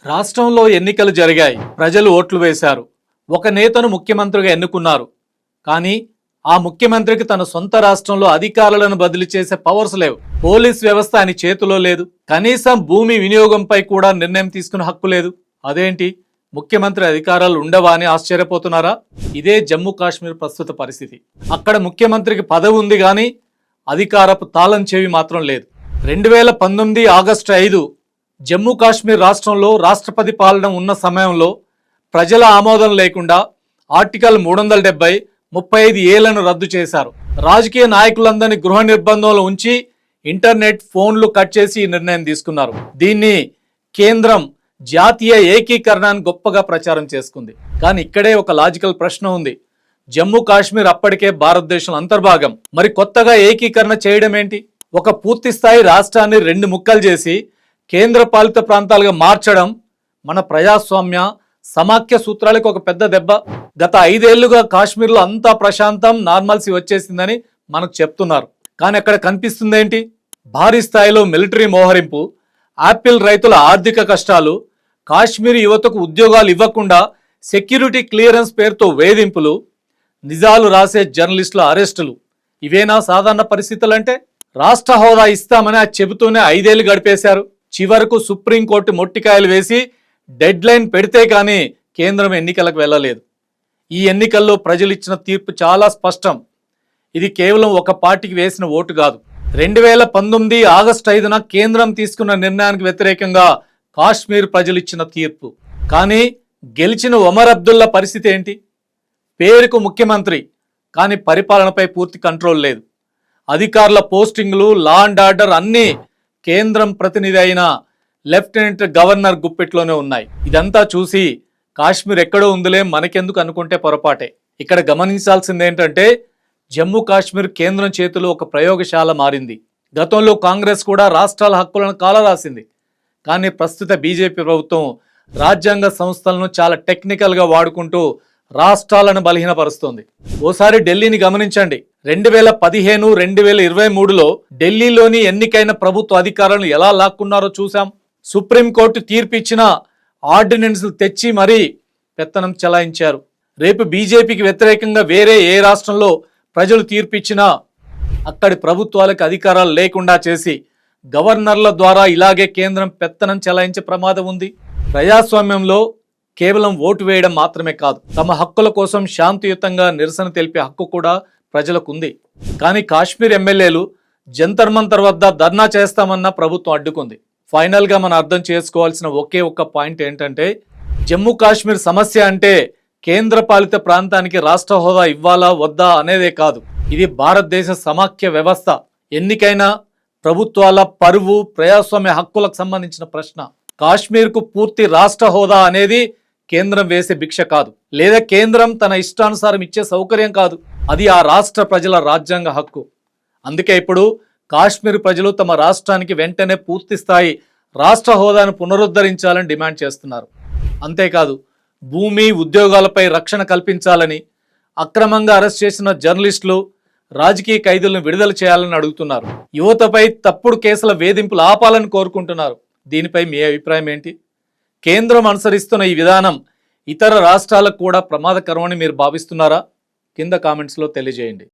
రాష్ట్రంలో ఎన్నికలు జరిగాయి. ప్రజలు ఓట్లు వేశారు. ఒక నేతను ముఖ్యమంత్రిగా ఎన్నుకున్నారు. కానీ ఆ ముఖ్యమంత్రికి తన సొంత రాష్ట్రంలో అధికారులను బదిలీ చేసే పవర్స్ లేవు. పోలీస్ వ్యవస్థ ఆయన చేతిలో లేదు. కనీసం భూమి వినియోగంపై కూడా నిర్ణయం తీసుకునే హక్కు లేదు. అదేంటి, ముఖ్యమంత్రి అధికారాలు ఉండవా అని ఆశ్చర్యపోతున్నారా? ఇదే జమ్మూ కాశ్మీర్ ప్రస్తుత పరిస్థితి. అక్కడ ముఖ్యమంత్రికి పదవి ఉంది కానీ అధికారపు తాళం చెవి మాత్రం లేదు. 2019 ఆగస్టు 5 జమ్మూ కాశ్మీర్ రాష్ట్రంలో రాష్ట్రపతి పాలన ఉన్న సమయంలో ప్రజల ఆమోదం లేకుండా ఆర్టికల్ 370 35 ఏళ్లను రద్దు చేశారు. రాజకీయ నాయకులందరినీ గృహ నిర్బంధంలో ఉంచి ఇంటర్నెట్ ఫోన్లు కట్ చేసి ఈ నిర్ణయం తీసుకున్నారు. దీన్ని కేంద్రం జాతీయ ఏకీకరణాన్ని గొప్పగా ప్రచారం చేసుకుంది. కానీ ఇక్కడే ఒక లాజికల్ ప్రశ్న ఉంది. జమ్మూ కాశ్మీర్ అప్పటికే భారతదేశం అంతర్భాగం. మరి కొత్తగా ఏకీకరణ చేయడం ఏంటి? ఒక పూర్తి స్థాయి రాష్ట్రాన్ని 2 ముక్కలు చేసి కేంద్ర పాలిత ప్రాంతాలుగా మార్చడం మన ప్రజాస్వామ్య సమాఖ్య సూత్రాలకు ఒక పెద్ద దెబ్బ. గత 5 ఏళ్లుగా కాశ్మీర్లో అంతా ప్రశాంతం, నార్మల్సీ వచ్చేసిందని మనకు చెప్తున్నారు. కానీ అక్కడ కనిపిస్తుంది ఏంటి? భారీ స్థాయిలో మిలిటరీ మోహరింపు, యాపిల్ రైతుల ఆర్థిక కష్టాలు, కాశ్మీర్ యువతకు ఉద్యోగాలు ఇవ్వకుండా సెక్యూరిటీ క్లియరెన్స్ పేరుతో వేధింపులు, నిజాలు రాసే జర్నలిస్టుల అరెస్టులు. ఇవేనా సాధారణ పరిస్థితులంటే? రాష్ట్ర హోదా ఇస్తామని అది చెబుతూనే 5 ఏళ్లు గడిపేశారు. చివరకు సుప్రీంకోర్టు మొట్టికాయలు వేసి డెడ్ లైన్ పెడితే కానీ కేంద్రం ఎన్నికలకు వెళ్ళలేదు. ఈ ఎన్నికల్లో ప్రజలు ఇచ్చిన తీర్పు చాలా స్పష్టం. ఇది కేవలం ఒక పార్టీకి వేసిన ఓటు కాదు. 2019 ఆగస్టు 5న కేంద్రం తీసుకున్న నిర్ణయానికి వ్యతిరేకంగా కాశ్మీర్ ప్రజలు ఇచ్చిన తీర్పు. కానీ గెలిచిన ఒమర్ అబ్దుల్లా పరిస్థితి ఏంటి? పేరుకు ముఖ్యమంత్రి, కానీ పరిపాలనపై పూర్తి కంట్రోల్ లేదు. అధికారుల పోస్టింగ్లు, లా అండ్ ఆర్డర్ అన్నీ కేంద్రం ప్రతినిధి అయిన లెఫ్టినెంట్ గవర్నర్ గుప్పెట్లోనే ఉన్నాయి. ఇదంతా చూసి కాశ్మీర్ ఎక్కడో ఉందిలే మనకెందుకు అనుకుంటే పొరపాటే. ఇక్కడ గమనించాల్సింది ఏంటంటే జమ్మూ కాశ్మీర్ కేంద్రం చేతిలో ఒక ప్రయోగశాల మారింది. గతంలో కాంగ్రెస్ కూడా రాష్ట్రాల హక్కులను కాలరాసింది. కానీ ప్రస్తుత బీజేపీ ప్రభుత్వం రాజ్యాంగ సంస్థలను చాలా టెక్నికల్గా వాడుకుంటూ రాష్ట్రాలను బలహీనపరుస్తోంది. ఓసారి ఢిల్లీని గమనించండి. 2015, 2023లో ఢిల్లీలోని ఎన్నికైన ప్రభుత్వ అధికారులను ఎలా లాక్కున్నారో చూసాం. సుప్రీంకోర్టు తీర్పు ఇచ్చిన ఆర్డినెన్స్లు తెచ్చి మరీ పెత్తనం చెలాయించారు. రేపు బీజేపీకి వ్యతిరేకంగా వేరే ఏ రాష్ట్రంలో ప్రజలు తీర్పు ఇచ్చినా అక్కడి ప్రభుత్వాలకు అధికారాలు లేకుండా చేసి గవర్నర్ల ద్వారా ఇలాగే కేంద్రం పెత్తనం చెలాయించే ప్రమాదం ఉంది. ప్రజాస్వామ్యంలో కేవలం ఓటు వేయడం మాత్రమే కాదు, తమ హక్కుల కోసం శాంతియుతంగా నిరసన తెలిపే హక్కు కూడా ప్రజలకు ఉంది. కానీ కాశ్మీర్ ఎమ్మెల్యేలు జంతర్ మంతర్ వద్ద ధర్నా చేస్తామన్న ప్రభుత్వం అడ్డుకుంది. ఫైనల్గా మనం అర్థం చేసుకోవాల్సిన ఒకే ఒక్క పాయింట్ ఏంటంటే జమ్మూ కాశ్మీర్ సమస్య అంటే కేంద్ర పాలిత ప్రాంతానికి రాష్ట్ర హోదా ఇవ్వాలా వద్దా అనేదే కాదు. ఇది భారతదేశ సమాఖ్య వ్యవస్థ, ఎన్నికైన ప్రభుత్వాల పరువు, ప్రజాస్వామ్య హక్కులకు సంబంధించిన ప్రశ్న. కాశ్మీర్కు పూర్తి రాష్ట్ర హోదా అనేది కేంద్రం వేసే భిక్ష కాదు, లేదా కేంద్రం తన ఇష్టానుసారం ఇచ్చే సౌకర్యం కాదు. అది ఆ రాష్ట్ర ప్రజల రాజ్యాంగ హక్కు. అందుకే ఇప్పుడు కాశ్మీర్ ప్రజలు తమ రాష్ట్రానికి వెంటనే పూర్తి స్థాయి రాష్ట్ర హోదాను పునరుద్ధరించాలని డిమాండ్ చేస్తున్నారు. అంతేకాదు భూమి, ఉద్యోగాలపై రక్షణ కల్పించాలని, అక్రమంగా అరెస్ట్ చేసిన జర్నలిస్టులు, రాజకీయ ఖైదీలను విడుదల చేయాలని అడుగుతున్నారు. యువతపై తప్పుడు కేసుల వేధింపులు ఆపాలని కోరుకుంటున్నారు. దీనిపై మీ అభిప్రాయం ఏంటి? కేంద్రం అనుసరిస్తున్న ఈ విధానం ఇతర రాష్ట్రాలకు కూడా ప్రమాదకరమని మీరు భావిస్తున్నారా? కింద కామెంట్స్లో తెలియజేయండి.